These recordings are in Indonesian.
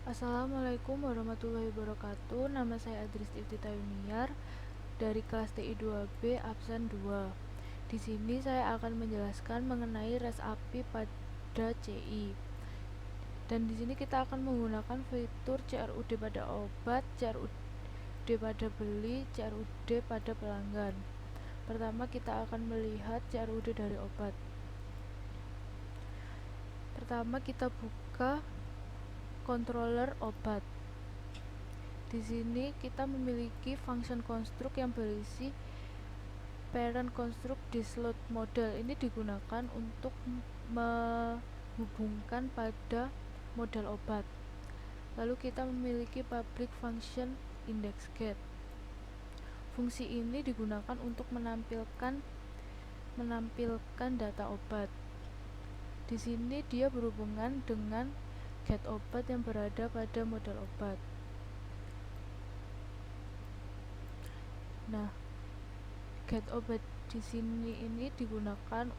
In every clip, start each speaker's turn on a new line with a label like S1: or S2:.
S1: Assalamualaikum warahmatullahi wabarakatuh. Nama saya Adris Iftita Yuniar dari kelas TI 2B absen 2. Di sini saya akan menjelaskan mengenai res api pada CI. Dan di sini kita akan menggunakan fitur CRUD pada obat, CRUD pada beli, CRUD pada pelanggan. Pertama kita akan melihat CRUD dari obat. Pertama kita buka controller obat. Di sini kita memiliki function construct yang berisi parent construct disload model. Ini digunakan untuk menghubungkan pada model obat. Lalu kita memiliki public function index get. Fungsi ini digunakan untuk menampilkan data obat. Di sini dia berhubungan dengan get obat yang berada pada model obat. Nah, get obat di sini ini digunakan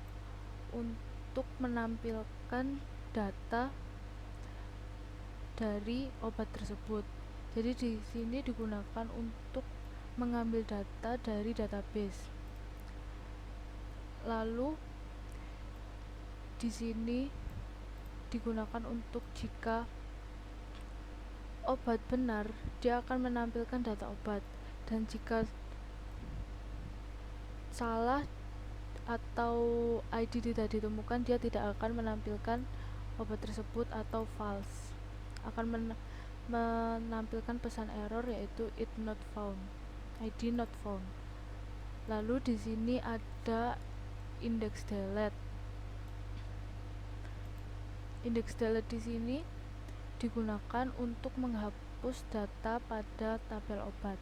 S1: untuk menampilkan data dari obat tersebut. Jadi di sini digunakan untuk mengambil data dari database. Lalu di sini digunakan untuk jika obat benar, dia akan menampilkan data obat, dan jika salah atau ID tidak ditemukan, dia tidak akan menampilkan obat tersebut, atau false akan menampilkan pesan error yaitu ID not found. Lalu di sini ada index delete. Index delete di sini digunakan untuk menghapus data pada tabel obat.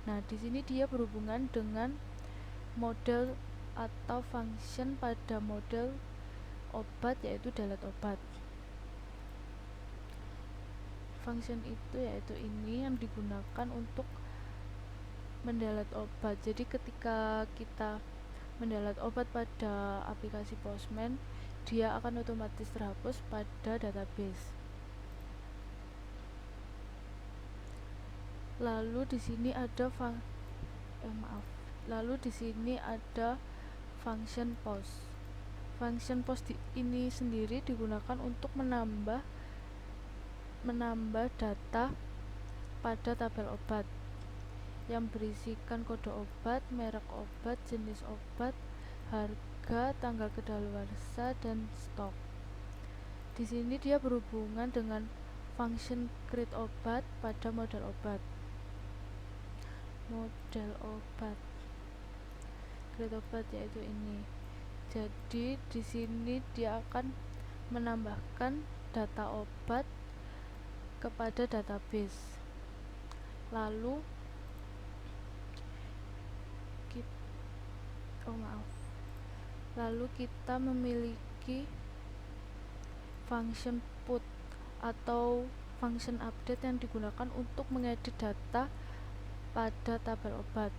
S1: Nah, di sini dia berhubungan dengan model atau function pada model obat yaitu delete obat. Function itu yaitu ini yang digunakan untuk mendelete obat. Jadi ketika kita mendelete obat pada aplikasi Postman, dia akan otomatis terhapus pada database. Lalu di sini ada function post. Function post ini sendiri digunakan untuk menambah data pada tabel obat yang berisikan kode obat, merek obat, jenis obat, harga, tanggal kedaluarsa, dan stok. Di sini dia berhubungan dengan function create obat pada model obat. Create obat yaitu ini. Jadi di sini dia akan menambahkan data obat kepada database. Lalu kita memiliki function put atau function update yang digunakan untuk mengedit data pada tabel obat.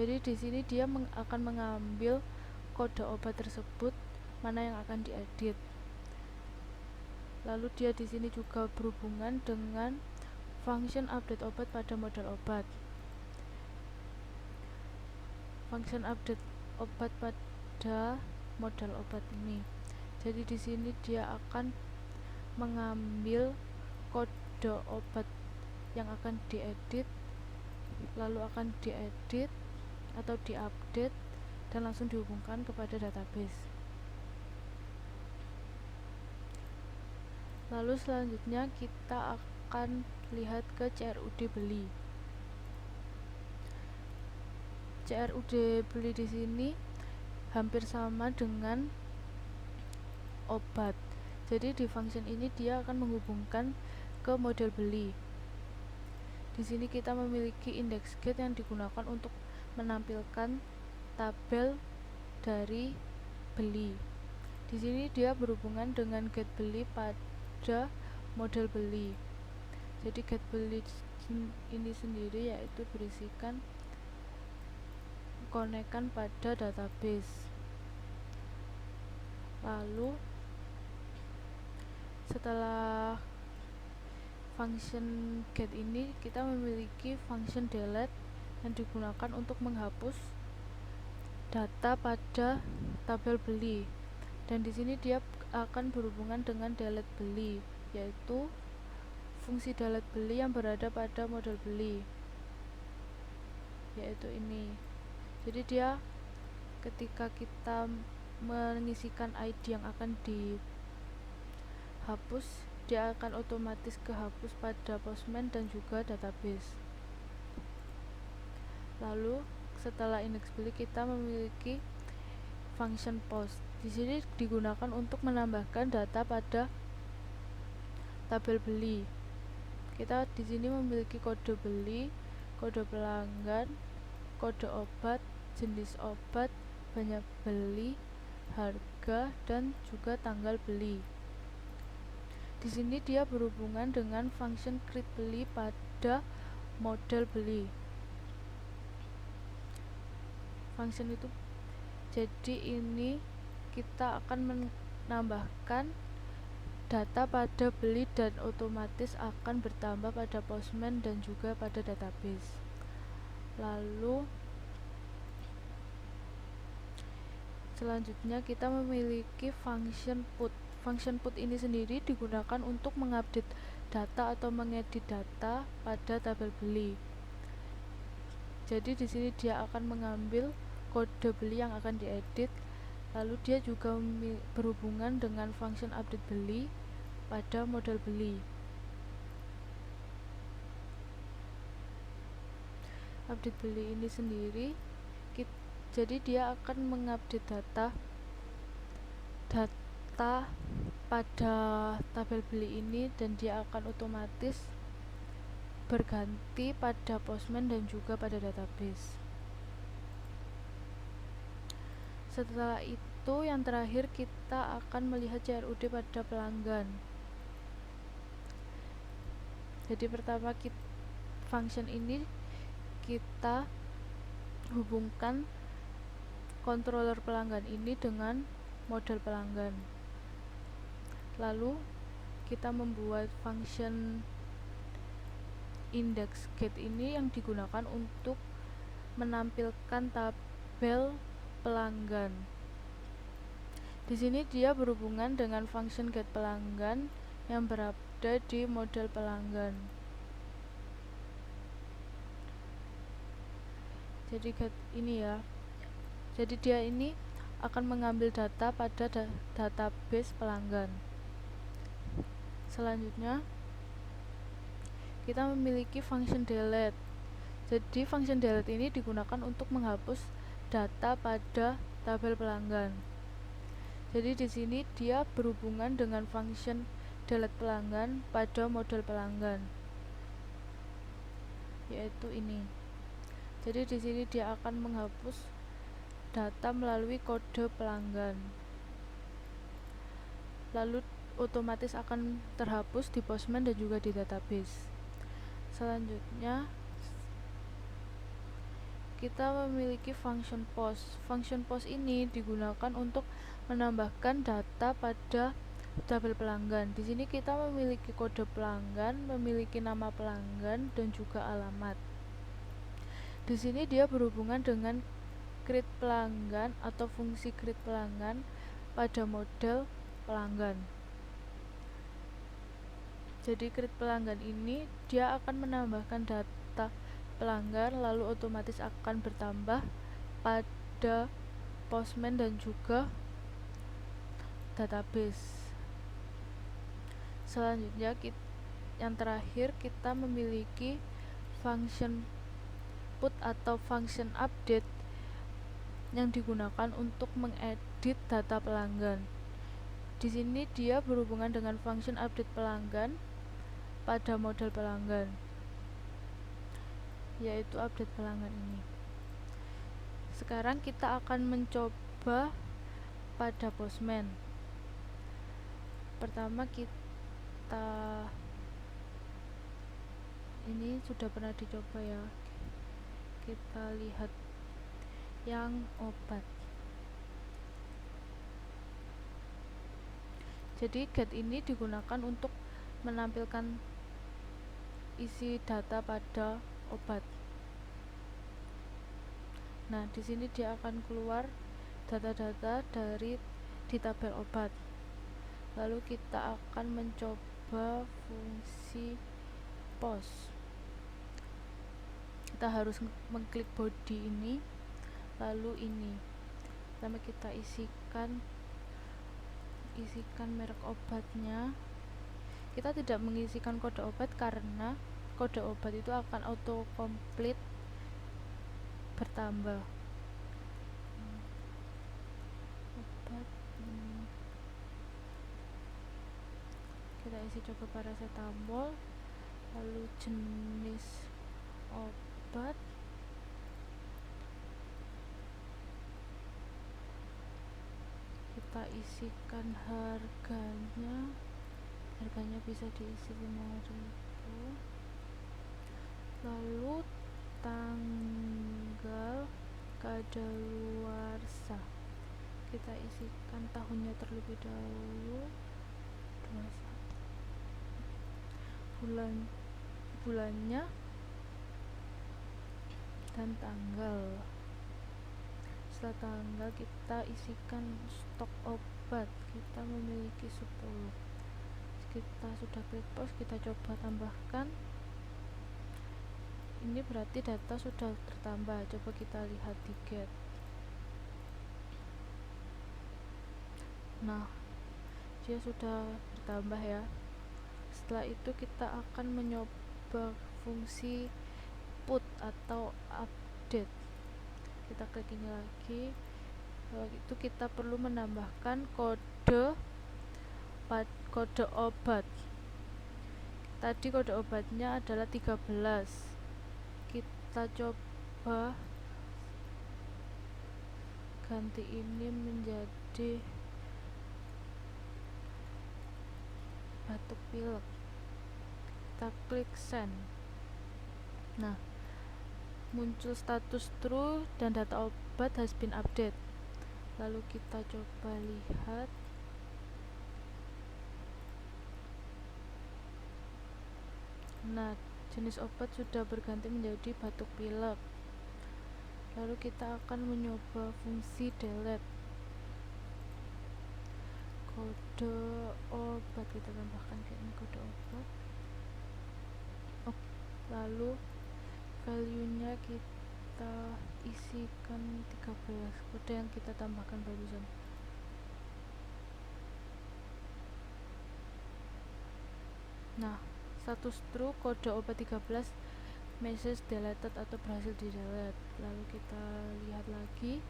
S1: Jadi di sini dia akan mengambil kode obat tersebut mana yang akan diedit. Lalu dia di sini juga berhubungan dengan function update obat pada model obat. Function update obat pada model obat ini. Jadi di sini dia akan mengambil kode obat yang akan diedit, lalu akan diedit atau diupdate dan langsung dihubungkan kepada database. Lalu selanjutnya kita akan lihat ke CRUD beli. CRUD beli di sini hampir sama dengan obat. Jadi di function ini dia akan menghubungkan ke model beli. Di sini kita memiliki index get yang digunakan untuk menampilkan tabel dari beli. Di sini dia berhubungan dengan get beli pada model beli. Jadi get beli ini sendiri yaitu berisikan konekan pada database. Lalu setelah function get ini kita memiliki function delete yang digunakan untuk menghapus data pada tabel beli, dan di sini dia akan berhubungan dengan delete beli, yaitu fungsi delete beli yang berada pada model beli, yaitu ini. Jadi dia ketika kita mengisikan ID yang akan dihapus, dia akan otomatis kehapus pada Postman dan juga database. Lalu setelah index beli kita memiliki function post. Di sini digunakan untuk menambahkan data pada tabel beli. Kita di sini memiliki kode beli, kode pelanggan, kode obat, jenis obat, banyak beli, harga, dan juga tanggal beli. Di sini dia berhubungan dengan function create beli pada model beli. Function itu, jadi ini kita akan menambahkan data pada beli dan otomatis akan bertambah pada Postman dan juga pada database. Lalu selanjutnya kita memiliki function put. Function put ini sendiri digunakan untuk mengupdate data atau mengedit data pada tabel beli. Jadi di sini dia akan mengambil kode beli yang akan diedit, lalu dia juga berhubungan dengan function update beli pada model beli. Update beli ini sendiri jadi dia akan mengupdate data pada tabel beli ini, dan dia akan otomatis berganti pada Postman dan juga pada database. Setelah itu yang terakhir kita akan melihat CRUD pada pelanggan. Jadi pertama function ini kita hubungkan controller pelanggan ini dengan model pelanggan. Lalu kita membuat function index get ini yang digunakan untuk menampilkan tabel pelanggan. Di sini dia berhubungan dengan function get pelanggan yang berada di model pelanggan. Jadi get ini ya. Jadi dia ini akan mengambil data pada database pelanggan. Selanjutnya kita memiliki function delete. Jadi function delete ini digunakan untuk menghapus data pada tabel pelanggan. Jadi di sini dia berhubungan dengan function delete pelanggan pada model pelanggan, yaitu ini. Jadi di sini dia akan menghapus data melalui kode pelanggan. Lalu otomatis akan terhapus di Postman dan juga di database. Selanjutnya kita memiliki function post. Function post ini digunakan untuk menambahkan data pada tabel pelanggan. Di sini kita memiliki kode pelanggan, memiliki nama pelanggan dan juga alamat. Di sini dia berhubungan dengan create pelanggan atau fungsi create pelanggan pada model pelanggan. Jadi create pelanggan ini dia akan menambahkan data pelanggan, lalu otomatis akan bertambah pada Postman dan juga database. Selanjutnya yang terakhir kita memiliki function put atau function update yang digunakan untuk mengedit data pelanggan. Di sini dia berhubungan dengan function update pelanggan pada model pelanggan, yaitu update pelanggan ini. Sekarang kita akan mencoba pada Postman. Pertama ini sudah pernah dicoba ya. Kita lihat yang obat. Jadi get ini digunakan untuk menampilkan isi data pada obat. Nah, di sini dia akan keluar data-data di tabel obat. Lalu kita akan mencoba fungsi pause. Kita harus mengklik body ini, lalu ini. Pertama kita isikan merek obatnya. Kita tidak mengisikan kode obat karena kode obat itu akan auto complete bertambah. Obat kita isi coba paracetamol, lalu jenis obat, kita isikan harganya bisa diisi 5.000, lalu tanggal kadaluarsa kita isikan tahunnya terlebih dahulu, 21, bulannya dan tanggal. Setelah tanggal kita isikan stok obat, kita memiliki 10. Kita sudah klik pause, kita coba tambahkan. Ini berarti data sudah bertambah. Coba kita lihat di get. Nah, dia sudah bertambah ya. Setelah itu kita akan mencoba fungsi put atau update. Kita klik ini lagi. Lalu itu kita perlu menambahkan kode obat. Tadi kode obatnya adalah 13. Kita coba ganti ini menjadi batuk pilek. Kita klik send. Nah, muncul status true dan data obat has been update. Lalu kita coba lihat. Nah, jenis obat sudah berganti menjadi batuk pilek. Lalu kita akan mencoba fungsi delete. Kode obat kita tambahkan ke ini, kode obat. Lalu value-nya kita isikan 13, kode yang kita tambahkan barusan. Nah, status true, kode obat 13, message deleted atau berhasil di delete. Lalu kita lihat lagi.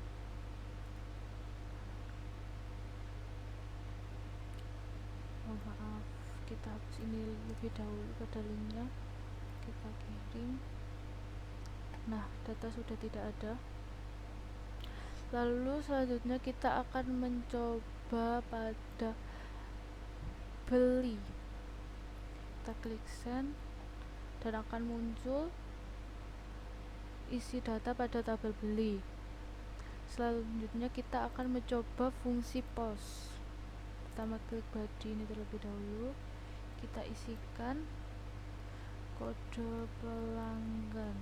S1: Oh maaf, kita hapus ini lebih dahulu pada linknya, kita kirim. Nah, data sudah tidak ada. Lalu selanjutnya kita akan mencoba pada beli. Kita klik send dan akan muncul isi data pada tabel beli. Selanjutnya kita akan mencoba fungsi pause. Pertama klik body ini terlebih dahulu. Kita isikan kode pelanggan.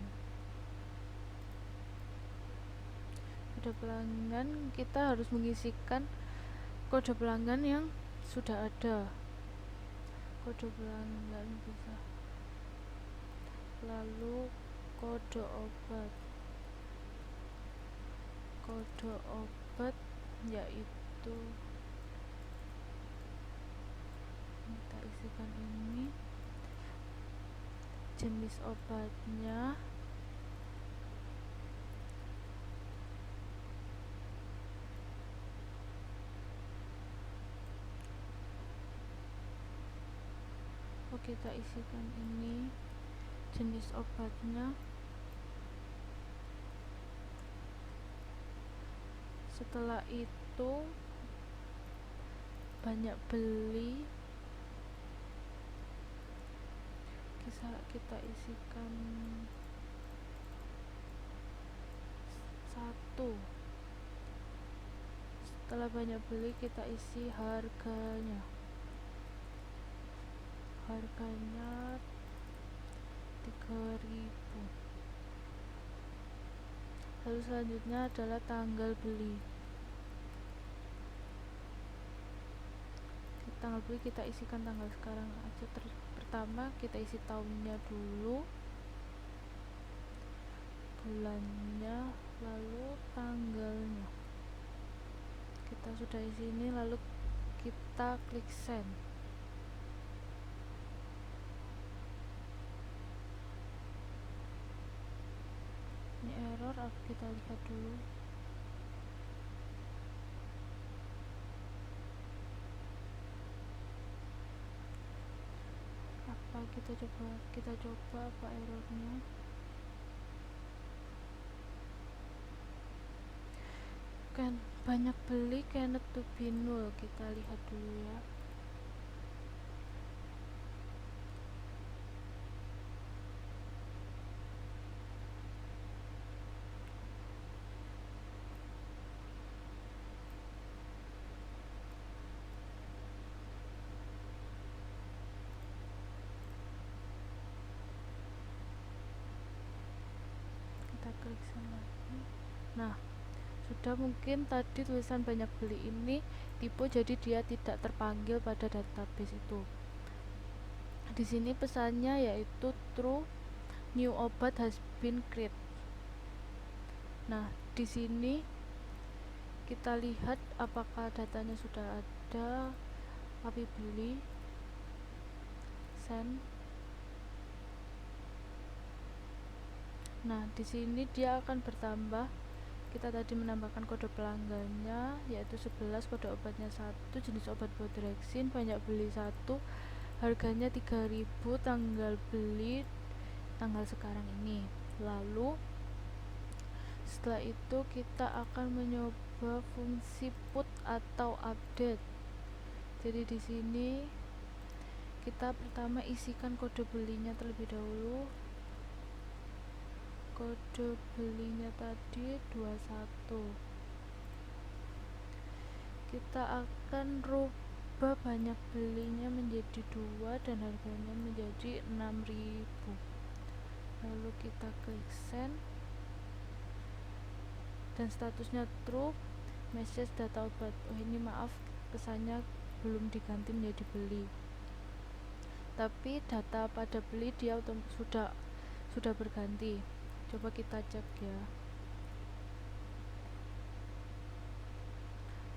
S1: Kode pelanggan, kita harus mengisikan kode pelanggan yang sudah ada. Kode pelanggan bisa. Lalu kode obat. Kode obat yaitu, kita isikan ini, jenis obatnya, kita isikan ini, jenis obatnya. Setelah itu banyak beli, kita isikan 1. Setelah banyak beli kita isi harganya 3.000. Lalu selanjutnya adalah tanggal beli. Tanggal beli kita isikan tanggal sekarang aja. Pertama kita isi tahunnya dulu, bulannya, lalu tanggalnya. Kita sudah isi ini, lalu kita klik send. Ini error, kita lihat dulu. Apa kita coba apa errornya. Kan banyak beli cannot to be null, kita lihat dulu ya. Kita klik send lagi. Nah, sudah, mungkin tadi tulisan banyak beli ini tipe, jadi dia tidak terpanggil pada database itu. Di sini pesannya yaitu true, new obat has been created. Nah, di sini kita lihat apakah datanya sudah ada. Api beli, send. Nah, di sini dia akan bertambah. Kita tadi menambahkan kode pelanggannya yaitu 11, kode obatnya 1, jenis obat Bodrexin, banyak beli 1, harganya 3.000, tanggal beli tanggal sekarang ini. Lalu setelah itu kita akan mencoba fungsi put atau update. Jadi di sini kita pertama isikan kode belinya terlebih dahulu. Kode belinya tadi 21. Kita akan rubah banyak belinya menjadi 2 dan harganya menjadi 6.000. Lalu kita klik send dan statusnya true, message data obat. Oh, ini maaf, pesannya belum diganti menjadi beli, tapi data pada beli dia sudah berganti. Coba kita cek ya.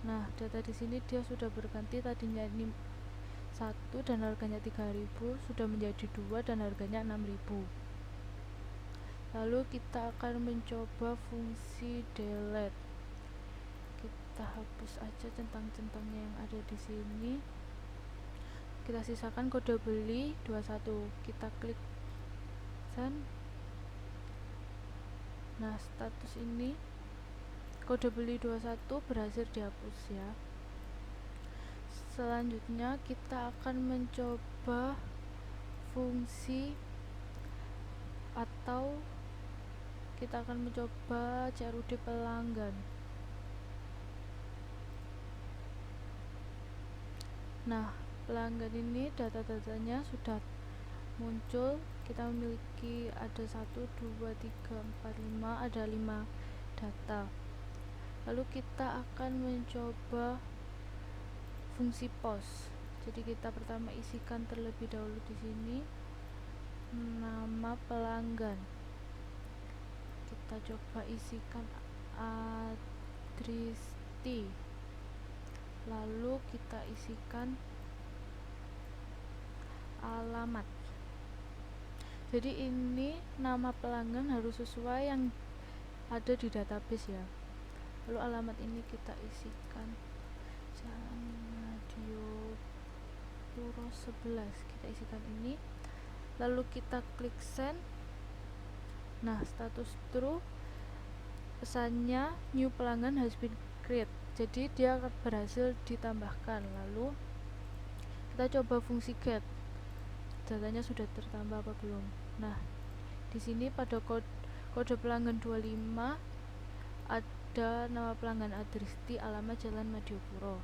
S1: Nah, data di sini dia sudah berganti, tadinya ini 1 dan harganya 3.000 sudah menjadi 2 dan harganya 6.000. Lalu kita akan mencoba fungsi delete. Kita hapus aja centang-centangnya yang ada di sini. Kita sisakan kode beli 21. Kita klik send. Nah, status ini kode beli 21 berhasil dihapus ya. Selanjutnya kita akan mencoba fungsi atau kita akan mencoba CRUD pelanggan. Nah, pelanggan ini data-datanya sudah muncul. Kita memiliki ada 1, 2, 3, 4, 5, ada 5 data. Lalu kita akan mencoba fungsi post. Jadi kita pertama isikan terlebih dahulu di sini nama pelanggan. Kita coba isikan Adristi. Lalu kita isikan alamat. Jadi ini nama pelanggan harus sesuai yang ada di database ya. Lalu alamat ini kita isikan Jalan Madiopuro 11. Kita isikan ini. Lalu kita klik send. Nah, status true, pesannya new pelanggan has been created. Jadi dia akan berhasil ditambahkan. Lalu kita coba fungsi get. Datanya sudah tertambah apa belum? Nah, di sini pada kode pelanggan 25 ada nama pelanggan Adristi, alamat Jalan Madiopuro.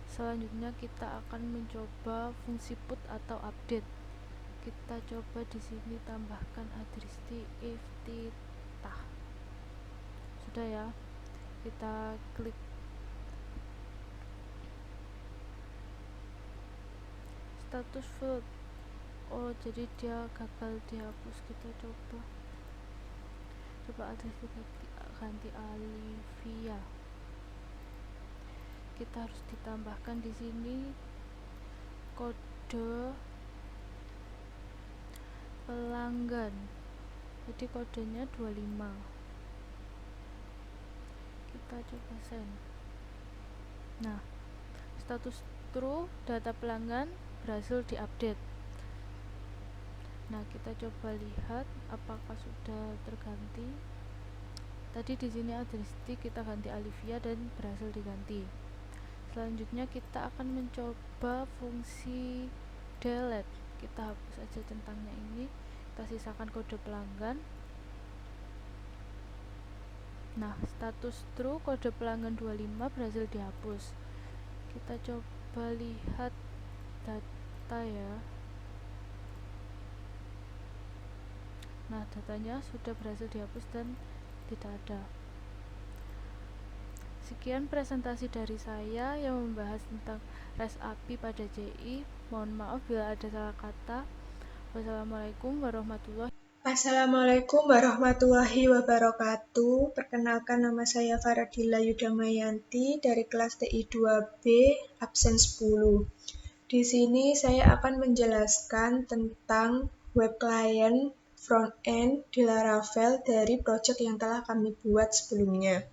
S1: Selanjutnya kita akan mencoba fungsi put atau update. kita coba di sini tambahkan adristi iftitah. Sudah ya, kita klik status field. Oh, jadi dia gagal dihapus. Kita coba adristi ganti Alivia. Kita harus ditambahkan di sini kode pelanggan, jadi kodenya 25. Kita coba send. Nah, status true, data pelanggan berhasil diupdate. Nah, kita coba lihat apakah sudah terganti. Tadi di sini adristi kita ganti Alivia dan berhasil diganti. Selanjutnya kita akan mencoba fungsi delete. Kita hapus aja centangnya ini, kita sisakan kode pelanggan. Nah, status true, kode pelanggan 25 berhasil dihapus. Kita coba lihat data ya. Nah, datanya sudah berhasil dihapus dan tidak ada. Sekian presentasi dari saya yang membahas tentang REST API pada JI. Mohon maaf bila ada salah kata. Wassalamualaikum
S2: warahmatullahi wabarakatuh. Perkenalkan, nama saya Faradila Yudamayanti dari kelas TI 2B, absen 10. Di sini saya akan menjelaskan tentang web client front-end di Laravel dari project yang telah kami buat sebelumnya.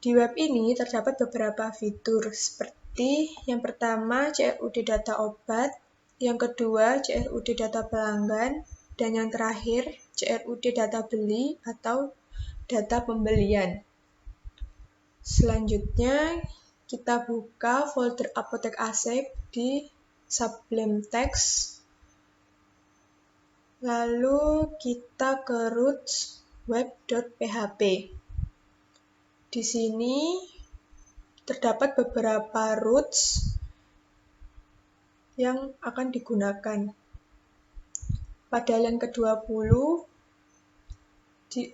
S2: Di web ini terdapat beberapa fitur seperti yang pertama CRUD data obat, yang kedua CRUD data pelanggan, dan yang terakhir CRUD data beli atau data pembelian. Selanjutnya kita buka folder Apotek Asep di Sublime Text. Lalu kita ke roots web.php. Di sini terdapat beberapa roots yang akan digunakan. Pada line ke-20,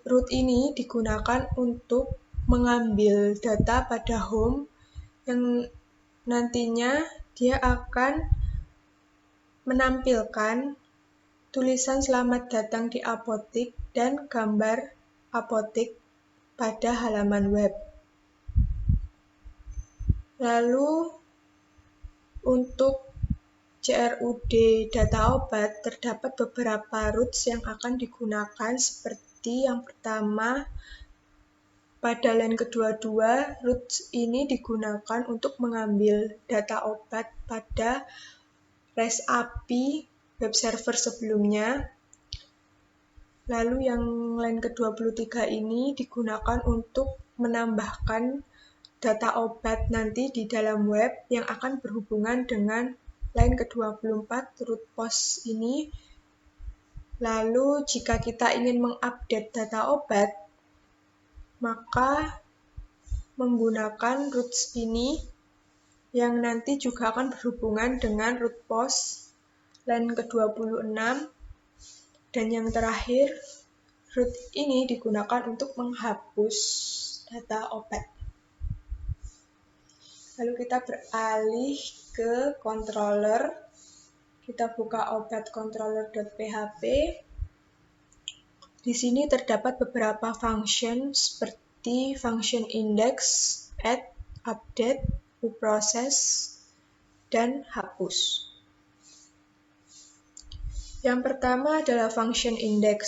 S2: root ini digunakan untuk mengambil data pada home yang nantinya dia akan menampilkan tulisan selamat datang di apotik dan gambar apotik pada halaman web. Lalu untuk CRUD data obat terdapat beberapa roots yang akan digunakan seperti yang pertama pada line ke-22, roots ini digunakan untuk mengambil data obat pada REST API web server sebelumnya. Lalu yang line ke-23 ini digunakan untuk menambahkan data obat nanti di dalam web yang akan berhubungan dengan line ke-24 root post ini. Lalu jika kita ingin mengupdate data obat, maka menggunakan roots ini yang nanti juga akan berhubungan dengan root post line ke-26. Dan yang terakhir, root ini digunakan untuk menghapus data obat. Lalu kita beralih ke controller. Kita buka obat controller.php. Di sini terdapat beberapa function seperti function index, add, update, uProcess, dan hapus. Yang pertama adalah function index.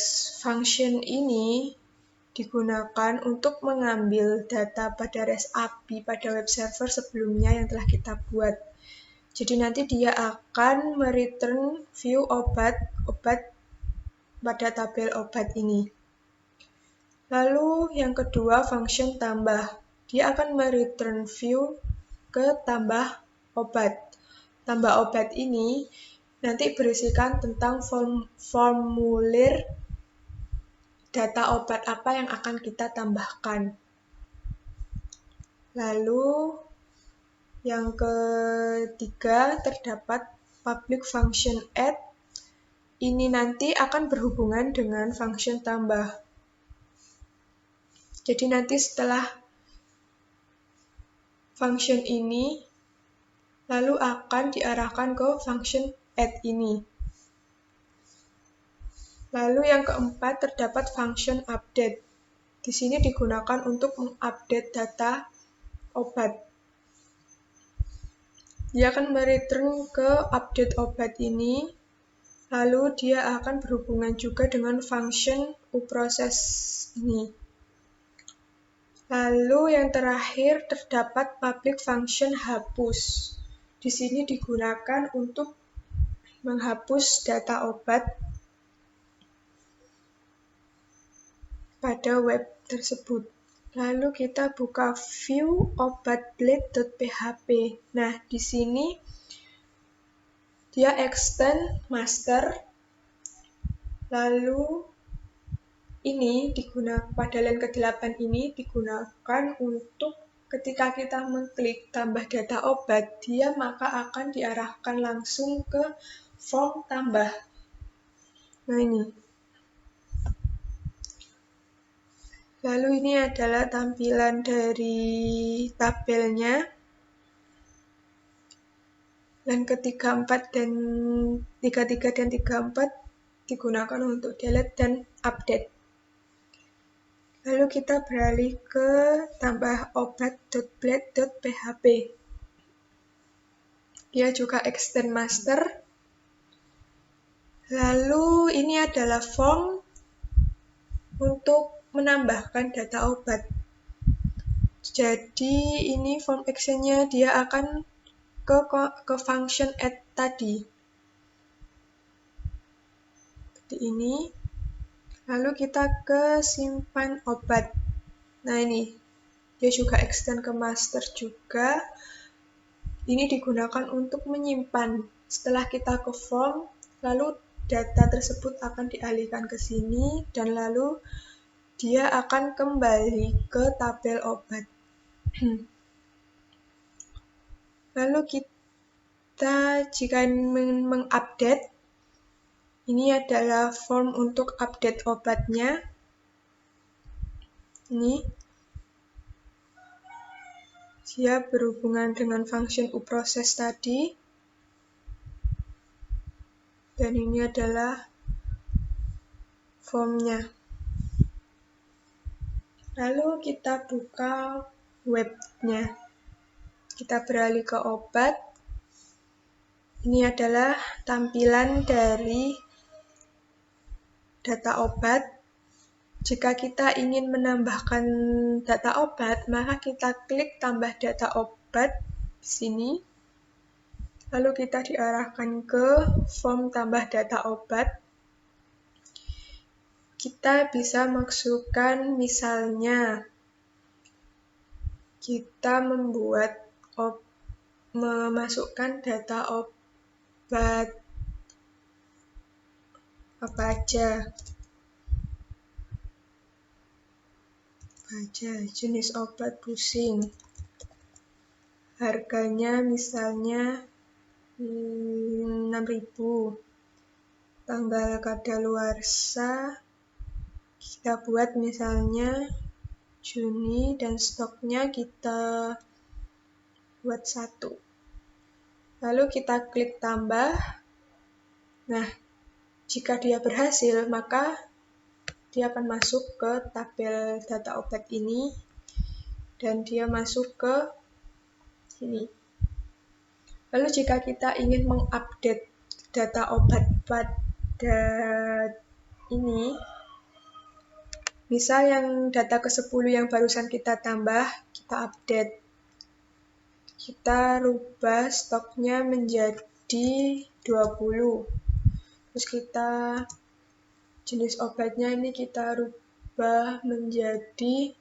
S2: Function ini digunakan untuk mengambil data pada REST API pada web server sebelumnya yang telah kita buat. Jadi nanti dia akan mereturn view obat pada tabel obat ini. Lalu yang kedua function tambah. Dia akan mereturn view ke tambah obat. Tambah obat ini nanti berisikan tentang formulir data obat apa yang akan kita tambahkan. Lalu yang ketiga terdapat public function add. ini nanti akan berhubungan dengan function tambah. Jadi nanti setelah function ini, lalu akan diarahkan ke function add ini. Lalu yang keempat terdapat function update. Di sini digunakan untuk mengupdate data obat. Dia akan mereturn ke update obat ini, lalu dia akan berhubungan juga dengan function uProcess ini. Lalu yang terakhir terdapat public function hapus. Di sini digunakan untuk menghapus data obat pada web tersebut. Lalu kita buka view obatblade.php. Nah, di sini dia extend master. Lalu ini digunakan pada line ke-8 ini digunakan untuk ketika kita mengklik tambah data obat, dia maka akan diarahkan langsung ke form tambah. Nah, ini. Lalu ini adalah tampilan dari tabelnya. Line ke-34 dan 33 dan 34 digunakan untuk delete dan update. Lalu kita beralih ke tambah obat.blade.php. Dia juga extend master. Lalu ini adalah form untuk menambahkan data obat. Jadi ini form actionnya dia akan ke function add tadi. Seperti ini. Lalu kita ke simpan obat. Nah, ini dia juga extend ke master juga. Ini digunakan untuk menyimpan. Setelah kita ke form, lalu data tersebut akan dialihkan ke sini dan lalu dia akan kembali ke tabel obat. Lalu kita jika mengupdate, ini adalah form untuk update obatnya. Ini dia berhubungan dengan function uProcess tadi. Dan ini adalah formnya. Lalu kita buka webnya. Kita beralih ke obat. Ini adalah tampilan dari data obat. Jika kita ingin menambahkan data obat, maka kita klik tambah data obat di sini. Lalu kita diarahkan ke form tambah data obat. Kita bisa masukkan misalnya kita memasukkan data obat apa aja, jenis obat pusing, harganya misalnya 6.000, tanggal kadaluarsa kita buat misalnya Juni dan stoknya kita buat 1. Lalu kita klik tambah. Nah, jika dia berhasil, maka dia akan masuk ke tabel data obat ini dan dia masuk ke sini. Lalu jika kita ingin mengupdate data obat pada ini, misal yang data ke-10 yang barusan kita tambah, kita update. Kita rubah stoknya menjadi 20. Terus kita jenis obatnya ini kita rubah menjadi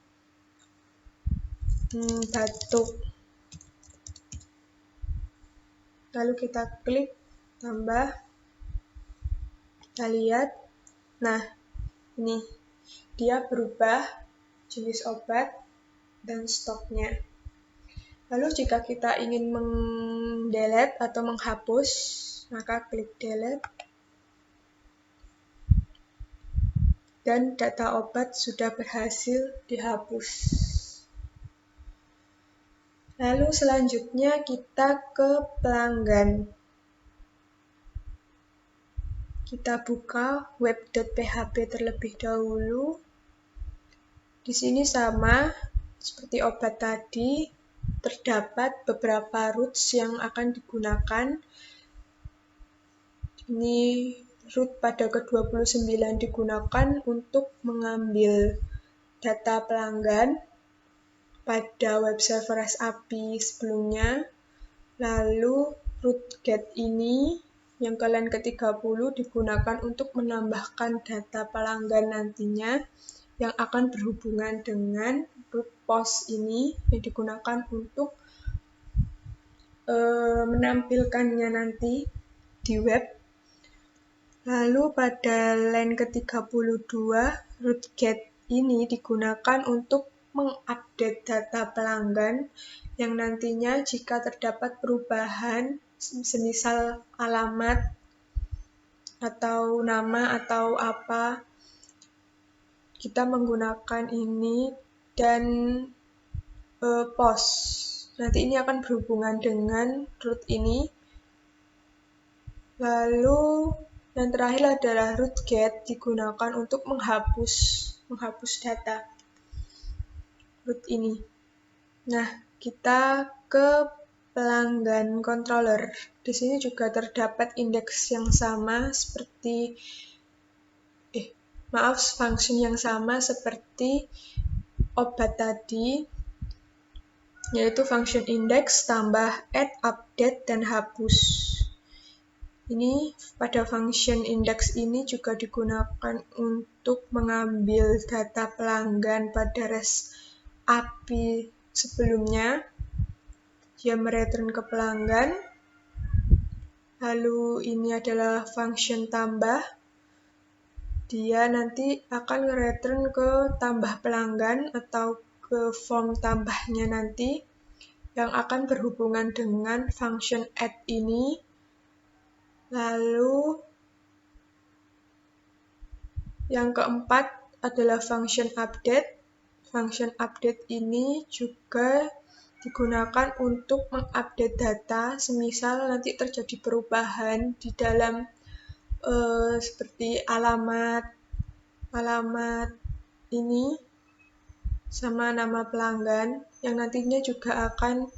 S2: batuk. Lalu kita klik tambah. Kita lihat. Nah, ini dia berubah jenis obat dan stoknya. Lalu jika kita ingin mendelete atau menghapus, maka klik delete. dan data obat sudah berhasil dihapus. Lalu selanjutnya kita ke pelanggan. Kita buka web.php terlebih dahulu. Di sini sama seperti obat tadi, terdapat beberapa roots yang akan digunakan. Ini root pada ke-29 digunakan untuk mengambil data pelanggan pada web server REST API sebelumnya. Lalu root get ini yang kalian ke-30 digunakan untuk menambahkan data pelanggan nantinya yang akan berhubungan dengan root post ini yang digunakan untuk menampilkannya nanti di web. Lalu pada line ke-32 root get ini digunakan untuk mengupdate data pelanggan yang nantinya jika terdapat perubahan semisal alamat atau nama atau apa, kita menggunakan ini dan post. Nanti ini akan berhubungan dengan root ini. Lalu yang terakhir adalah root get digunakan untuk menghapus data root ini. Nah, kita ke pelanggan controller. Di sini juga terdapat indeks yang sama seperti function yang sama seperti obat tadi, yaitu function index tambah add, update, dan hapus. Ini pada function index ini juga digunakan untuk mengambil data pelanggan pada REST API sebelumnya. Dia mereturn ke pelanggan. Lalu ini adalah function tambah. Dia nanti akan nge-return ke tambah pelanggan atau ke form tambahnya nanti yang akan berhubungan dengan function add ini. Lalu yang keempat adalah function update. Function update ini juga digunakan untuk mengupdate data semisal nanti terjadi perubahan di dalam seperti alamat ini sama nama pelanggan yang nantinya juga akan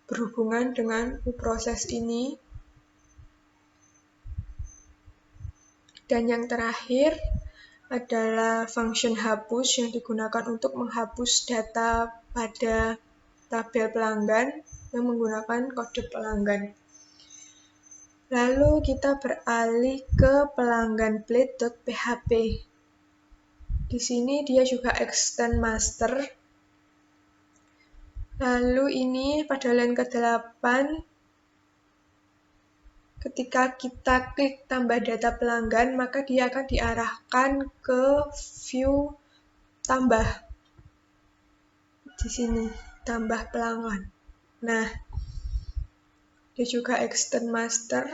S2: berhubungan dengan proses ini. Dan yang terakhir adalah function hapus yang digunakan untuk menghapus data pada tabel pelanggan yang menggunakan kode pelanggan. Lalu kita beralih ke pelanggan plate.php. Di sini dia juga extend master. Lalu ini pada line ke-8, ketika kita klik tambah data pelanggan, maka dia akan diarahkan ke view tambah. Di sini, tambah pelanggan. Nah, dia juga extend master.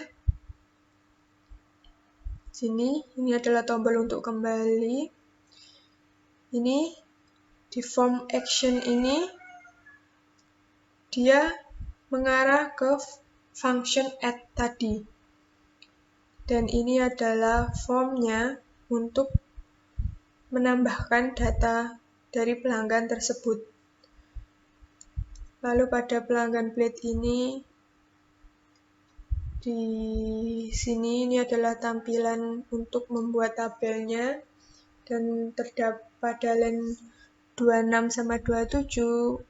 S2: Sini, ini adalah tombol untuk kembali. Ini di form action ini dia mengarah ke function add tadi. Dan ini adalah formnya untuk menambahkan data dari pelanggan tersebut. Lalu pada pelanggan plate ini, di sini ini adalah tampilan untuk membuat tabelnya dan terdapat pada line 26 sama 27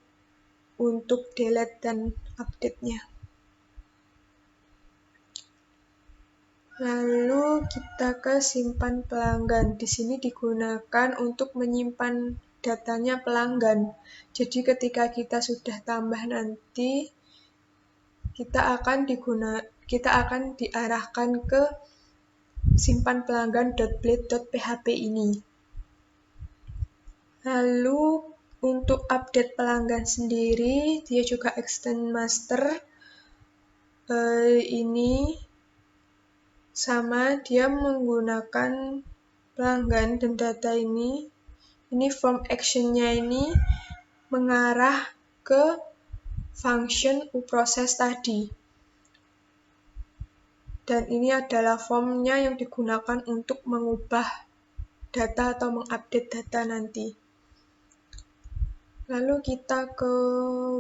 S2: untuk delete dan update-nya. Lalu kita ke simpan pelanggan. Di sini digunakan untuk menyimpan datanya pelanggan. Jadi ketika kita sudah tambah nanti, kita akan diarahkan ke simpan pelanggan.plate.php ini. Lalu untuk update pelanggan sendiri, dia juga extend master. Ini sama, dia menggunakan pelanggan dan data ini form action-nya ini mengarah ke function uProcess tadi. Dan ini adalah formnya yang digunakan untuk mengubah data atau mengupdate data nanti. Lalu kita ke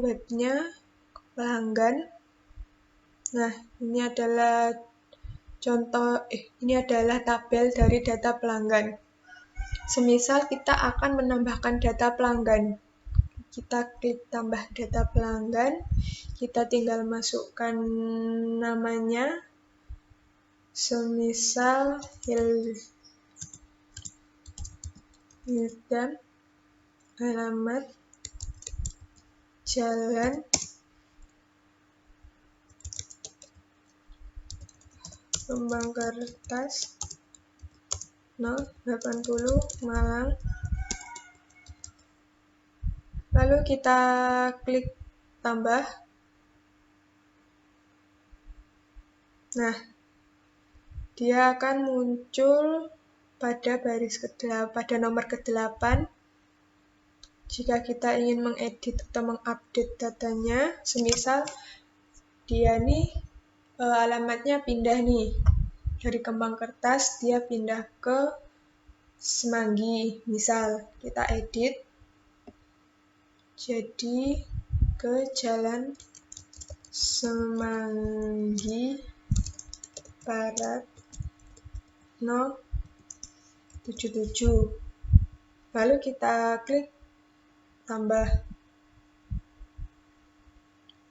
S2: webnya, ke pelanggan. Nah, ini adalah tabel dari data pelanggan. Semisal kita akan menambahkan data pelanggan. Kita klik tambah data pelanggan, kita tinggal masukkan namanya, semisal Hilda, alamat, jalan, Kembang Kertas 080 Malang. Lalu kita klik tambah. Nah, dia akan muncul pada nomor ke-8. Jika kita ingin mengedit atau mengupdate datanya, semisal dia nih alamatnya pindah nih. Dari Kembang Kertas dia pindah ke Semanggi. Misal kita edit jadi ke Jalan Semanggi Barat 077. Lalu kita klik tambah.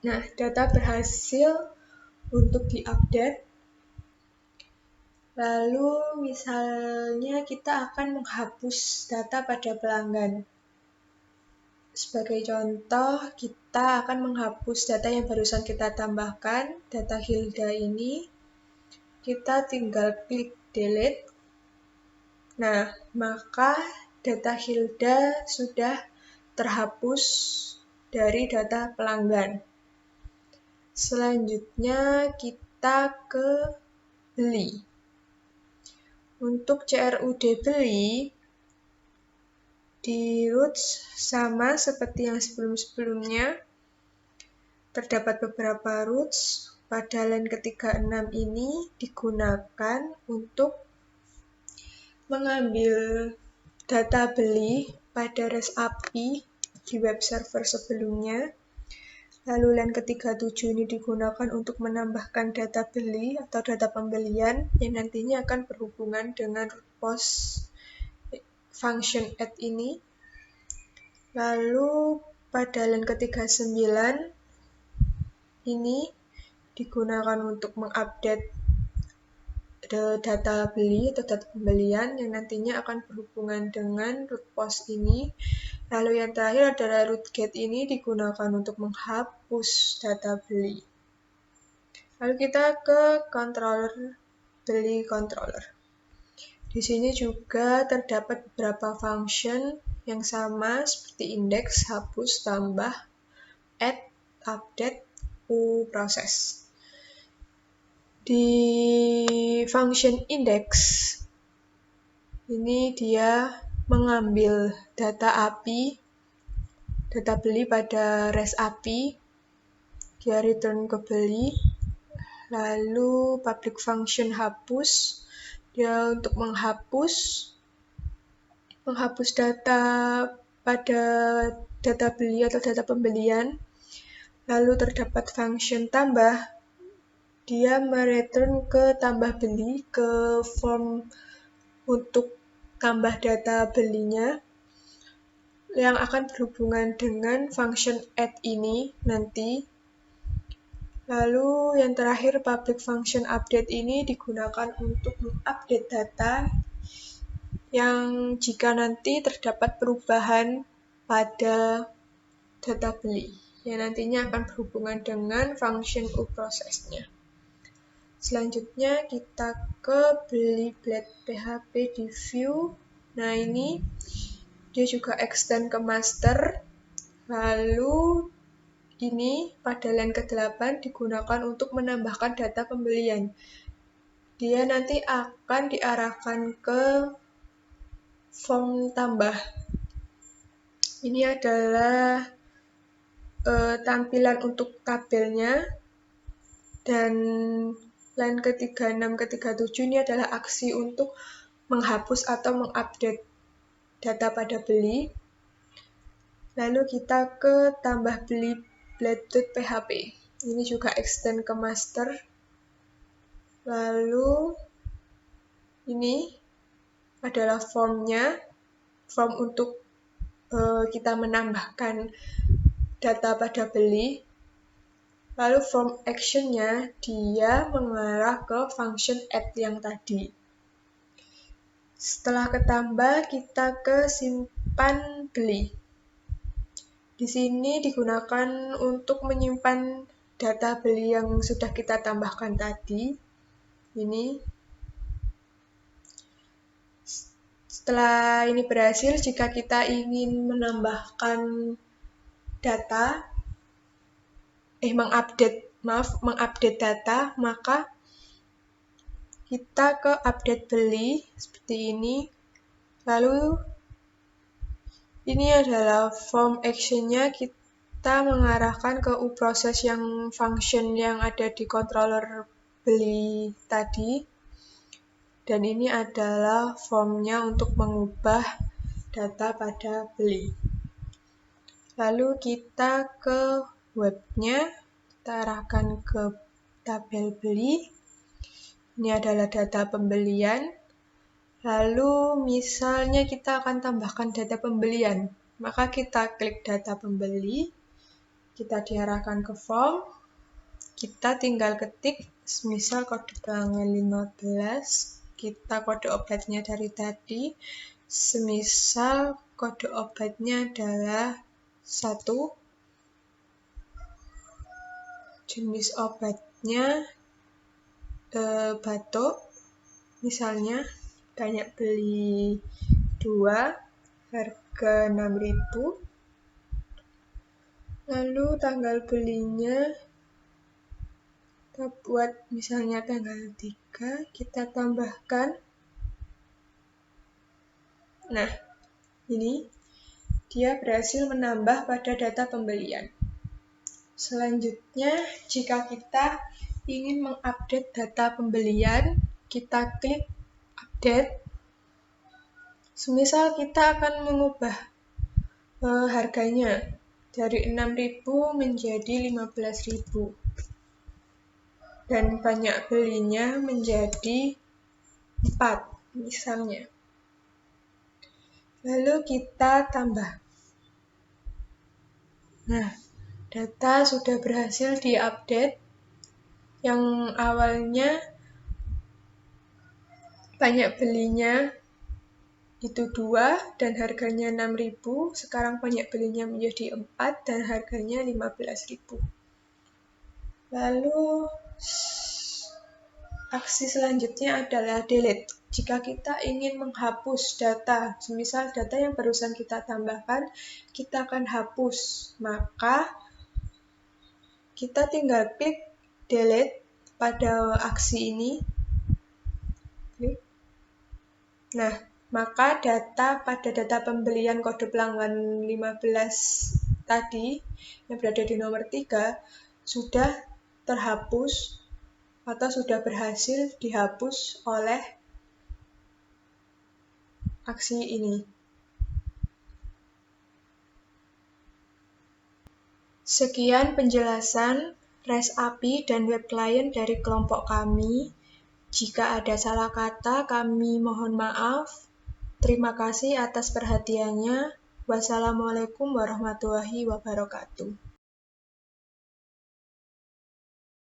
S2: Nah, data berhasil untuk diupdate. Lalu misalnya kita akan menghapus data pada pelanggan. Sebagai contoh, kita akan menghapus data yang barusan kita tambahkan, data Hilda ini. Kita tinggal klik delete. Nah, maka data Hilda sudah terhapus dari data pelanggan. Selanjutnya kita ke beli. Untuk CRUD beli, di roots sama seperti yang sebelum-sebelumnya. Terdapat beberapa roots. Pada line ke-36 ini digunakan untuk mengambil data beli pada REST API di web server sebelumnya. Lalu line ke-37 ini digunakan untuk menambahkan data beli atau data pembelian yang nantinya akan berhubungan dengan root post function add ini. Lalu pada line ke-39 ini digunakan untuk mengupdate data beli atau data pembelian yang nantinya akan berhubungan dengan root post ini. Lalu yang terakhir adalah root get ini digunakan untuk menghapus data beli. Lalu kita ke controller, beli controller. Di sini juga terdapat beberapa function yang sama seperti index, hapus, tambah, add, update, uProcess. Di function index ini dia mengambil data API, data beli pada REST API, dia return ke beli. Lalu public function hapus, dia untuk menghapus data pada data beli atau data pembelian. Lalu terdapat function tambah, dia mereturn ke tambah beli, ke form untuk tambah data belinya yang akan berhubungan dengan function add ini nanti. Lalu yang terakhir public function update ini digunakan untuk mengupdate data yang jika nanti terdapat perubahan pada data beli yang nantinya akan berhubungan dengan function uProcess-nya. Selanjutnya kita ke beli blade PHP di view. Nah ini dia juga extend ke master. Lalu ini pada line ke-8 digunakan untuk menambahkan data pembelian. Dia nanti akan diarahkan ke form tambah. Ini adalah tampilan untuk tabelnya, dan line ke-36, ke-37 ini adalah aksi untuk menghapus atau mengupdate data pada beli. Lalu kita ke tambah beli blade.php. Ini juga extend ke master. Lalu ini adalah formnya, form untuk kita menambahkan data pada beli. Lalu form action-nya dia mengarah ke function add yang tadi. Setelah ketambah, kita ke simpan beli. Di sini digunakan untuk menyimpan data beli yang sudah kita tambahkan tadi. Ini. Setelah ini berhasil, jika kita ingin menambahkan data, mengupdate data, maka kita ke update beli seperti ini. Lalu ini adalah form action-nya, kita mengarahkan ke uProcess yang function yang ada di controller beli tadi. Dan ini adalah formnya untuk mengubah data pada beli. Lalu kita ke webnya, kita arahkan ke tabel beli. Ini adalah data pembelian. Lalu misalnya kita akan tambahkan data pembelian, maka kita klik data pembeli, kita diarahkan ke form, kita tinggal ketik, misal kode pelanggan 15, kita kode obatnya dari tadi, semisal kode obatnya adalah 1, jenis obatnya batuk, misalnya banyak beli 2, harga 6.000. Lalu tanggal belinya kita buat misalnya tanggal 3, kita tambahkan. Nah, ini dia berhasil menambah pada data pembelian. Selanjutnya, jika kita ingin mengupdate data pembelian, kita klik update. Semisal kita akan mengubah harganya dari 6.000 menjadi 15.000 dan banyak belinya menjadi 4 misalnya. Lalu kita tambah. Nah, data sudah berhasil diupdate. Yang awalnya banyak belinya itu 2 dan harganya 6.000, sekarang banyak belinya menjadi 4 dan harganya 15.000. Lalu aksi selanjutnya adalah delete. Jika kita ingin menghapus data, semisal data yang barusan kita tambahkan, kita akan hapus, maka kita tinggal klik delete pada aksi ini. Nah, maka data pada data pembelian kode pelanggan 15 tadi yang berada di nomor 3 sudah terhapus atau sudah berhasil dihapus oleh aksi ini. Sekian penjelasan REST API dan web client dari kelompok kami. Jika ada salah kata, kami mohon maaf. Terima kasih atas perhatiannya. Wassalamualaikum warahmatullahi wabarakatuh.